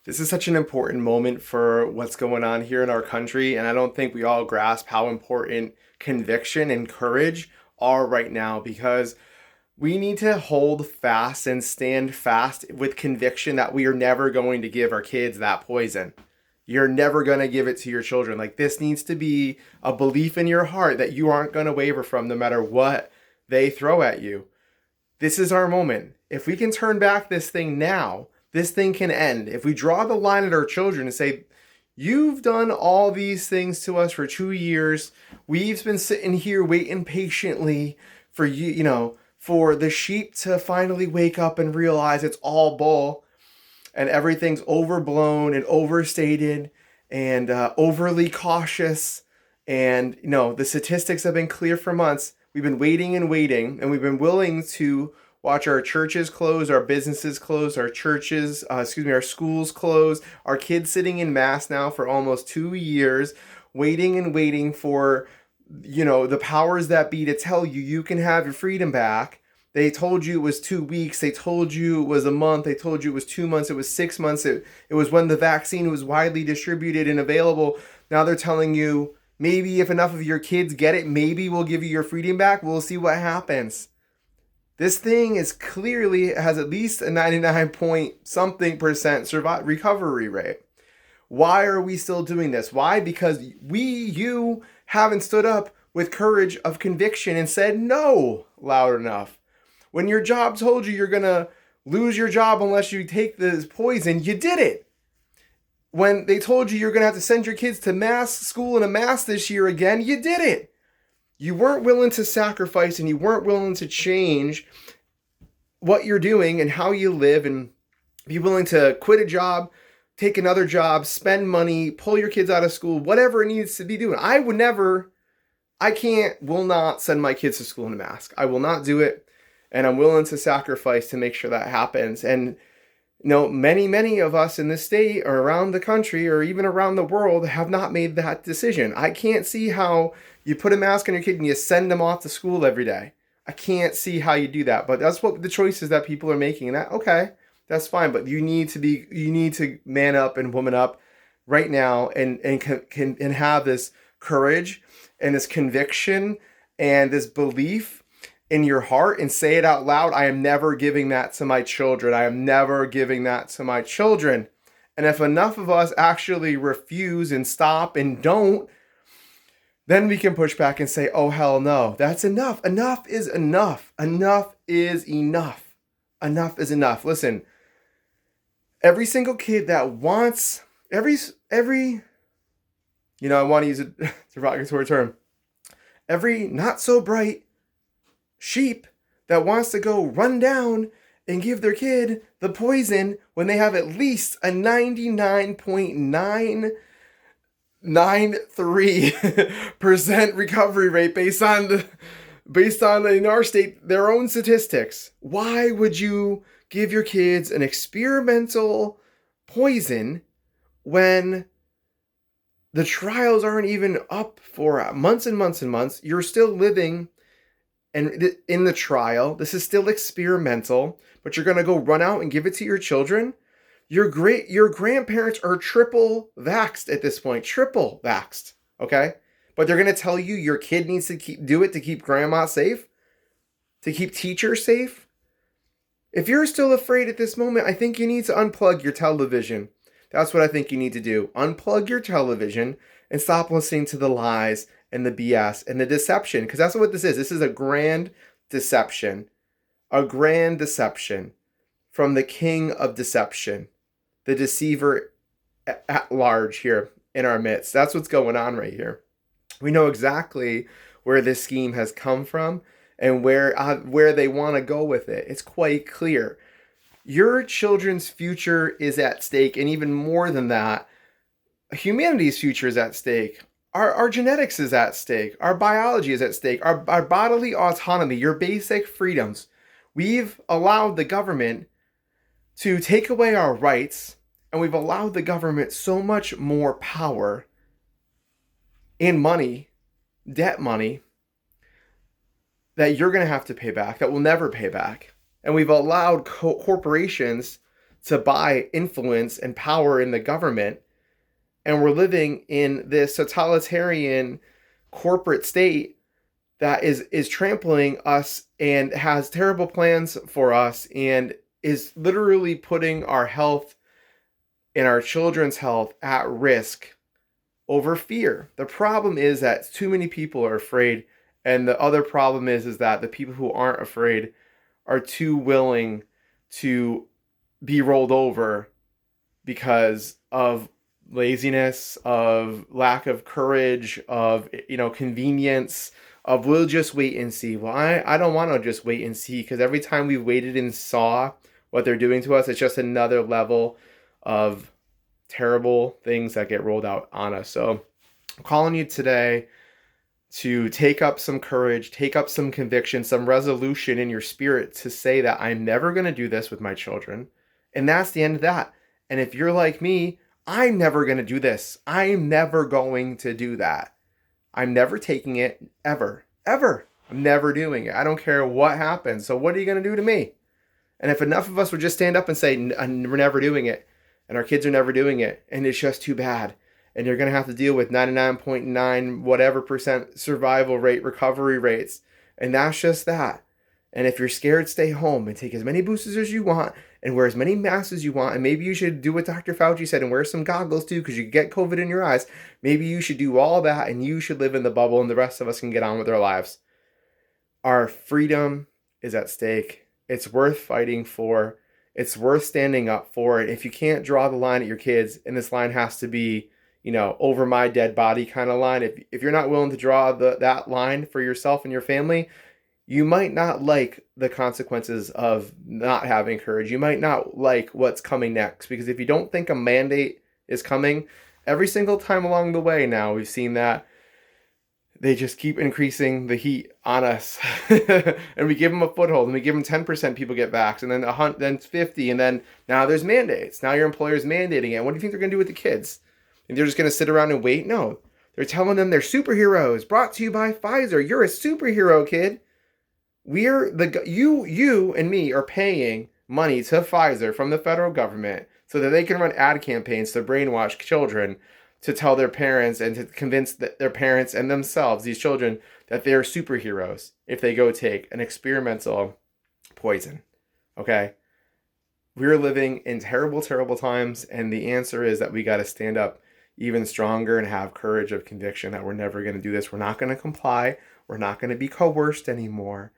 This is such an important moment for what's going on here in our country, and I don't think we all grasp how important conviction and courage are right now because we need to hold fast and stand fast with conviction that we are never going to give our kids that poison. You're never going to give it to your children. Like, this needs to be a belief in your heart that you aren't going to waver from no matter what they throw at you. This is our moment. If we can turn back this thing now, this thing can end. If we draw the line at our children and say, you've done all these things to us for 2 years. We've been sitting here waiting patiently for for the sheep to finally wake up and realize it's all bull and everything's overblown and overstated and overly cautious. And, the statistics have been clear for months. We've been waiting and waiting, and we've been willing to watch our churches close, our businesses close, our schools close, our kids sitting in mass now for almost 2 years, waiting and waiting for, the powers that be to tell you you can have your freedom back. They told you it was 2 weeks. They told you it was a month. They told you it was 2 months. It was 6 months. It was when the vaccine was widely distributed and available. Now they're telling you, maybe if enough of your kids get it, maybe we'll give you your freedom back. We'll see what happens. This thing is clearly has at least a 99 point something percent recovery rate. Why are we still doing this? Why? Because you haven't stood up with courage of conviction and said no loud enough. When your job told you you're going to lose your job unless you take this poison, you did it. When they told you you're going to have to send your kids to mass school in a mass this year again, you did it. You weren't willing to sacrifice and you weren't willing to change what you're doing and how you live and be willing to quit a job, take another job, spend money, pull your kids out of school, whatever it needs to be doing. Will not send my kids to school in a mask. I will not do it. And I'm willing to sacrifice to make sure that happens. And many of us in this state or around the country or even around the world have not made that decision. I can't see how you put a mask on your kid and you send them off to school every day. I can't see how you do that. But that's what the choices that people are making. And that's fine. But you need to man up and woman up right now and have this courage and this conviction and this belief in your heart and say it out loud. I am never giving that to my children. I am never giving that to my children. And if enough of us actually refuse and stop and don't, then we can push back and say, oh, hell no, that's enough. Enough is enough. Enough is enough. Enough is enough. Listen, every single kid that wants, I want to use a derogatory term, every not so bright sheep that wants to go run down and give their kid the poison when they have at least a 99.993% recovery rate based on in our state their own statistics. Why would you give your kids an experimental poison when the trials aren't even up for months and months and months? You're still living and in the trial. This is still experimental, but you're going to go run out and give it to your children? Your grandparents are triple vaxxed at this point. Triple vaxxed, okay? But they're going to tell you your kid needs to do it to keep grandma safe? To keep teachers safe? If you're still afraid at this moment, I think you need to unplug your television. That's what I think you need to do. Unplug your television and stop listening to the lies and the BS and the deception, because that's what this is. This is a grand deception. A grand deception from the king of deception, the deceiver at large here in our midst. That's what's going on right here. We know exactly where this scheme has come from and where they want to go with it. It's quite clear. Your children's future is at stake, and even more than that, humanity's future is at stake. Our genetics is at stake. Our biology is at stake. Our bodily autonomy, your basic freedoms. We've allowed the government to take away our rights, and we've allowed the government so much more power in money, debt money, that you're going to have to pay back, that we'll never pay back. And we've allowed corporations to buy influence and power in the government. And we're living in this totalitarian corporate state that is trampling us and has terrible plans for us and is literally putting our health and our children's health at risk over fear. The problem is that too many people are afraid, and the other problem is that the people who aren't afraid are too willing to be rolled over because of laziness, of lack of courage, of convenience, of we'll just wait and see. Well, I don't want to just wait and see, because every time we waited and saw what they're doing to us, it's just another level of terrible things that get rolled out on us. So I'm calling you today to take up some courage, take up some conviction, some resolution in your spirit to say that I'm never going to do this with my children. And that's the end of that. And if you're like me, I'm never going to do this. I'm never going to do that. I'm never taking it, ever, ever. I'm never doing it. I don't care what happens. So what are you going to do to me? And if enough of us would just stand up and say, we're never doing it, and our kids are never doing it, and it's just too bad, and you're going to have to deal with 99.9 whatever percent survival rate, recovery rates, and that's just that. And if you're scared, stay home and take as many boosters as you want and wear as many masks as you want. And maybe you should do what Dr. Fauci said and wear some goggles too, because you get COVID in your eyes. Maybe you should do all that and you should live in the bubble and the rest of us can get on with our lives. Our freedom is at stake. It's worth fighting for. It's worth standing up for it. If you can't draw the line at your kids, and this line has to be, over my dead body kind of line. If you're not willing to draw that line for yourself and your family, you might not like the consequences of not having courage. You might not like what's coming next, because if you don't think a mandate is coming, every single time along the way now, we've seen that they just keep increasing the heat on us. And we give them a foothold, and we give them 10% people get vaxxed, and then 50, and then now there's mandates. Now your employer's mandating it. What do you think they're going to do with the kids? And they're just going to sit around and wait? No. They're telling them they're superheroes. Brought to you by Pfizer. You're a superhero, kid. You and me are paying money to Pfizer from the federal government so that they can run ad campaigns to brainwash children, to tell their parents and to convince their parents and themselves, these children, that they're superheroes if they go take an experimental poison. Okay? We're living in terrible, terrible times, and the answer is that we got to stand up even stronger and have courage of conviction that we're never going to do this. We're not going to comply. We're not going to be coerced anymore.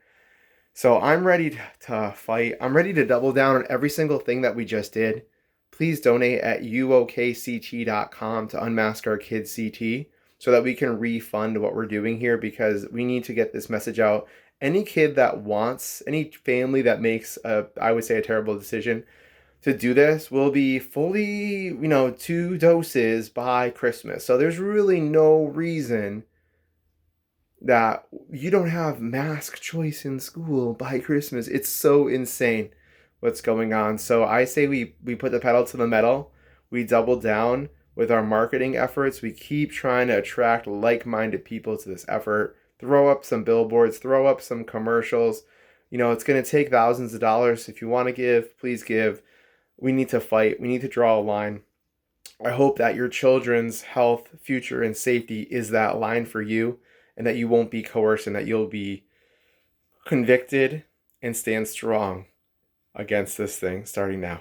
So I'm ready to fight. I'm ready to double down on every single thing that we just did. Please donate at uokct.com to unmask our kids CT so that we can refund what we're doing here, because we need to get this message out. Any kid that wants, any family that makes I would say a terrible decision to do this will be fully, 2 doses by Christmas. So there's really no reason that you don't have mask choice in school by Christmas. It's so insane what's going on. So I say we put the pedal to the metal. We double down with our marketing efforts. We keep trying to attract like-minded people to this effort. Throw up some billboards, throw up some commercials. It's going to take thousands of dollars. If you want to give, please give. We need to fight. We need to draw a line. I hope that your children's health, future, and safety is that line for you, and that you won't be coerced, and that you'll be convicted and stand strong against this thing starting now.